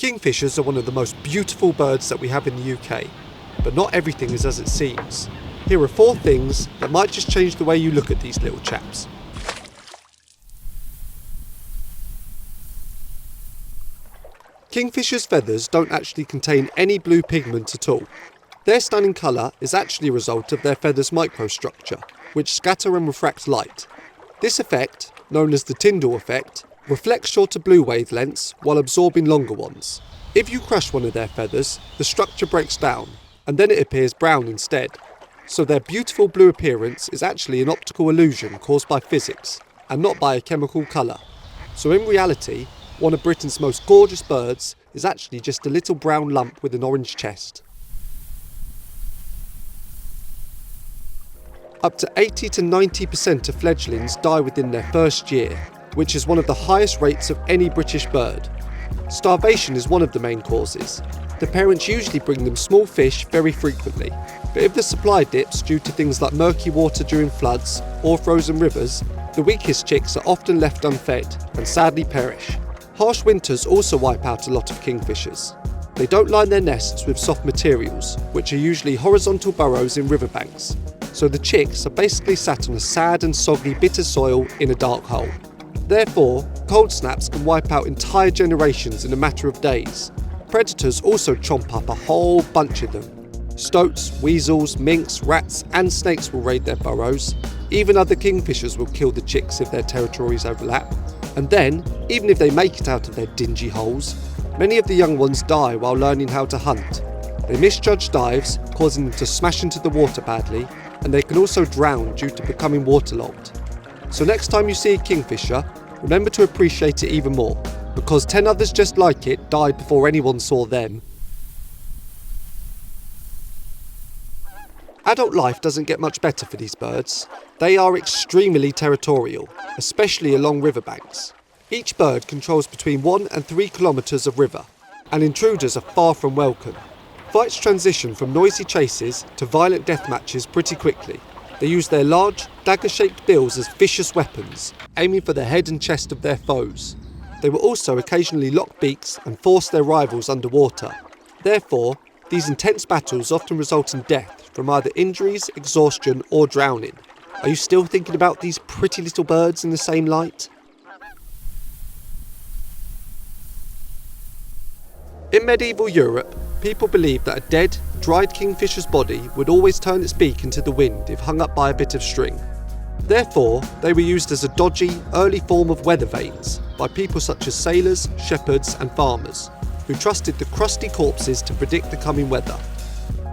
Kingfishers are one of the most beautiful birds that we have in the UK, but not everything is as it seems. Here are 4 things that might just change the way you look at these little chaps. Kingfishers' feathers don't actually contain any blue pigment at all. Their stunning colour is actually a result of their feathers' microstructure, which scatter and refract light. This effect, known as the Tyndall effect, reflects shorter blue wavelengths while absorbing longer ones. If you crush one of their feathers, the structure breaks down, and then it appears brown instead. So their beautiful blue appearance is actually an optical illusion caused by physics, and not by a chemical colour. So in reality, one of Britain's most gorgeous birds is actually just a little brown lump with an orange chest. Up to 80 to 90% of fledglings die within their first year, which is one of the highest rates of any British bird. Starvation is one of the main causes. The parents usually bring them small fish very frequently, but if the supply dips due to things like murky water during floods or frozen rivers, the weakest chicks are often left unfed and sadly perish. Harsh winters also wipe out a lot of kingfishers. They don't line their nests with soft materials, which are usually horizontal burrows in riverbanks, so the chicks are basically sat on a sad and soggy bit of soil in a dark hole. Therefore, cold snaps can wipe out entire generations in a matter of days. Predators also chomp up a whole bunch of them. Stoats, weasels, minks, rats and snakes will raid their burrows. Even other kingfishers will kill the chicks if their territories overlap. And then, even if they make it out of their dingy holes, many of the young ones die while learning how to hunt. They misjudge dives, causing them to smash into the water badly, and they can also drown due to becoming waterlogged. So next time you see a kingfisher, remember to appreciate it even more, because 10 others just like it died before anyone saw them. Adult life doesn't get much better for these birds. They are extremely territorial, especially along riverbanks. Each bird controls between 1 and 3 kilometres of river, and intruders are far from welcome. Fights transition from noisy chases to violent death matches pretty quickly. They use their large, dagger-shaped bills as vicious weapons, aiming for the head and chest of their foes. They will also occasionally lock beaks and force their rivals underwater. Therefore, these intense battles often result in death from either injuries, exhaustion or drowning. Are you still thinking about these pretty little birds in the same light? In medieval Europe, people believed that a dead, dried kingfisher's body would always turn its beak into the wind if hung up by a bit of string. Therefore, they were used as a dodgy, early form of weather vanes by people such as sailors, shepherds and farmers, who trusted the crusty corpses to predict the coming weather.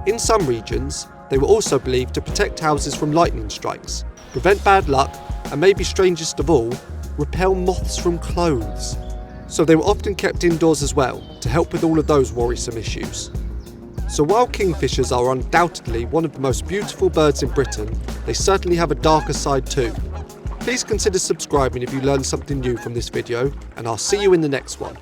In some regions, they were also believed to protect houses from lightning strikes, prevent bad luck, and maybe strangest of all, repel moths from clothes. So they were often kept indoors as well, to help with all of those worrisome issues. So while kingfishers are undoubtedly one of the most beautiful birds in Britain, they certainly have a darker side too. Please consider subscribing if you learned something new from this video, and I'll see you in the next one.